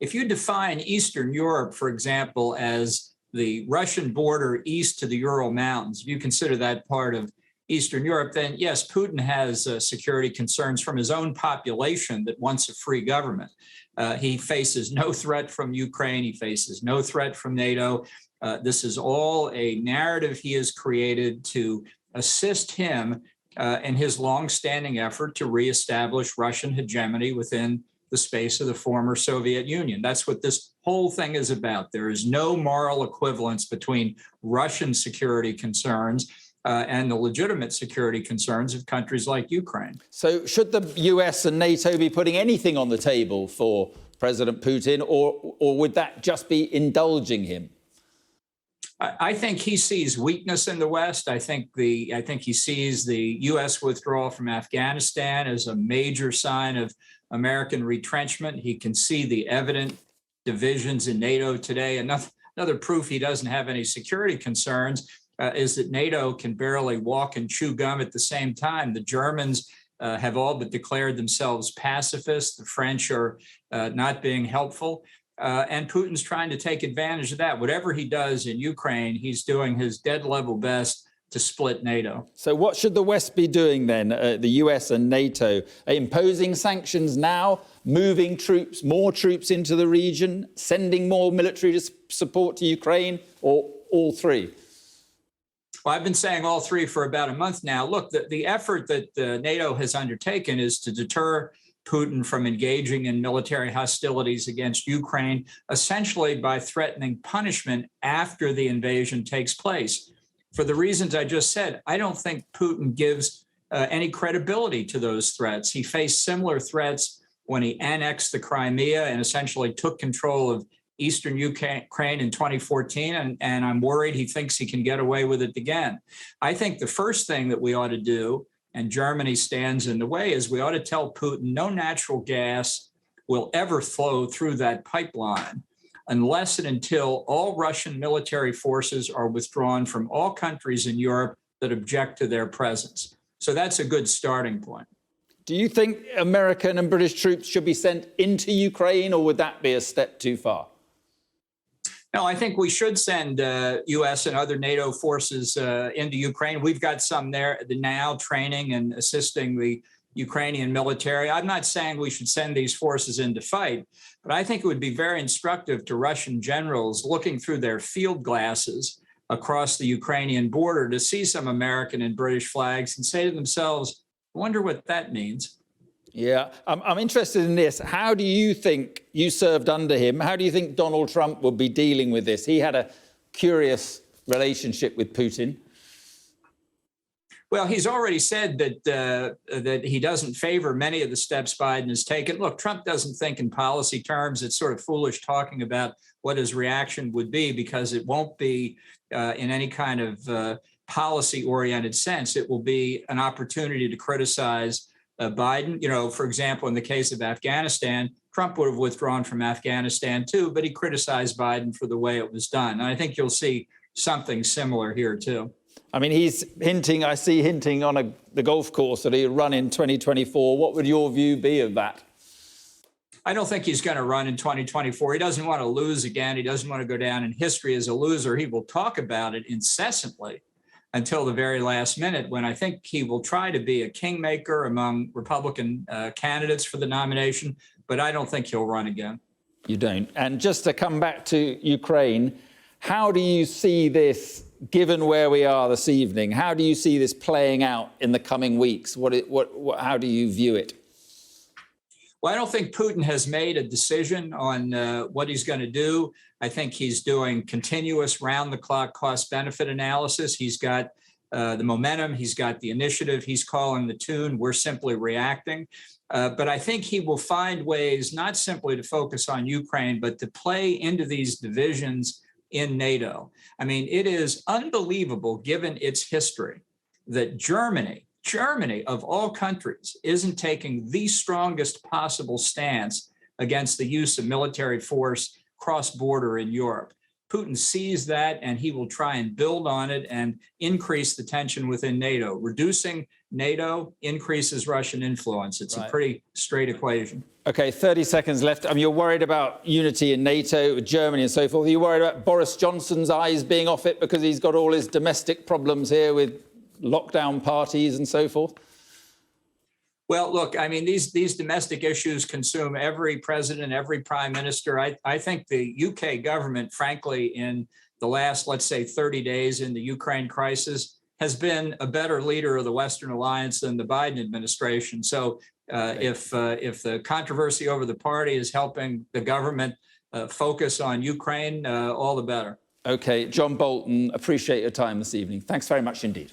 if you define Eastern Europe, for example, as the Russian border east to the Ural Mountains, if you consider that part of Eastern Europe, then yes, Putin has security concerns from his own population that wants a free government. He faces no threat from Ukraine. He faces no threat from NATO. This is all a narrative he has created to assist him in his longstanding effort to reestablish Russian hegemony within the space of the former Soviet Union. That's what this whole thing is about. There is no moral equivalence between Russian security concerns and the legitimate security concerns of countries like Ukraine. So should the US and NATO be putting anything on the table for President Putin, or would that just be indulging him? I think he sees weakness in the West. I think he sees the U.S. withdrawal from Afghanistan as a major sign of American retrenchment. He can see the evident divisions in NATO today. Another proof he doesn't have any security concerns is that NATO can barely walk and chew gum at the same time. The Germans have all but declared themselves pacifists. The French are not being helpful. And Putin's trying to take advantage of that. Whatever he does in Ukraine, he's doing his dead level best to split NATO. So what should the West be doing then, the US and NATO? Imposing sanctions now, moving troops, more troops into the region, sending more military support to Ukraine, or all three? Well, I've been saying all three for about a month now. Look, the effort that NATO has undertaken is to deter Putin from engaging in military hostilities against Ukraine, essentially by threatening punishment after the invasion takes place. For the reasons I just said, I don't think Putin gives any credibility to those threats. He faced similar threats when he annexed the Crimea and essentially took control of Eastern Ukraine in 2014, and I'm worried he thinks he can get away with it again. I think the first thing that we ought to do, and Germany stands in the way, is we ought to tell Putin no natural gas will ever flow through that pipeline unless and until all Russian military forces are withdrawn from all countries in Europe that object to their presence. So that's a good starting point. Do you think American and British troops should be sent into Ukraine, or would that be a step too far? No, I think we should send U.S. and other NATO forces into Ukraine. We've got some there now training and assisting the Ukrainian military. I'm not saying we should send these forces in to fight, but I think it would be very instructive to Russian generals looking through their field glasses across the Ukrainian border to see some American and British flags and say to themselves, I wonder what that means. Yeah, I'm interested in this. How do you think, you served under him, how do you think Donald Trump would be dealing with this? He had a curious relationship with Putin. Well, he's already said that he doesn't favor many of the steps Biden has taken. Look, Trump doesn't think in policy terms. It's sort of foolish talking about what his reaction would be, because it won't be in any kind of policy-oriented sense. It will be an opportunity to criticize Biden. You know, for example, in the case of Afghanistan, Trump would have withdrawn from Afghanistan too, but he criticized Biden for the way it was done. And I think you'll see something similar here too. I mean, he's hinting, I see hinting on the golf course that he'll run in 2024. What would your view be of that? I don't think he's going to run in 2024. He doesn't want to lose again. He doesn't want to go down in history as a loser. He will talk about it incessantly until the very last minute, when I think he will try to be a kingmaker among Republican candidates for the nomination, but I don't think he'll run again. You don't. And just to come back to Ukraine, how do you see this, given where we are this evening, how do you see this playing out in the coming weeks? How do you view it? Well, I don't think Putin has made a decision on what he's going to do. I think he's doing continuous round-the-clock cost-benefit analysis. He's got the momentum. He's got the initiative. He's calling the tune. We're simply reacting. But I think he will find ways not simply to focus on Ukraine, but to play into these divisions in NATO. I mean, it is unbelievable, given its history, that Germany of all countries isn't taking the strongest possible stance against the use of military force cross-border in Europe. Putin sees that, and he will try and build on it and increase the tension within NATO, reducing NATO increases Russian influence. It's Right. a pretty straight equation. OK, 30 seconds left. I mean, you're worried about unity in NATO, with Germany and so forth. Are you worried about Boris Johnson's eyes being off it because he's got all his domestic problems here with lockdown parties and so forth? Well, look, I mean, these domestic issues consume every president, every prime minister. I think the UK government, frankly, in the last, let's say, 30 days in the Ukraine crisis, has been a better leader of the Western alliance than the Biden administration. So if the controversy over the party is helping the government focus on Ukraine, all the better. OK, John Bolton, appreciate your time this evening. Thanks very much indeed.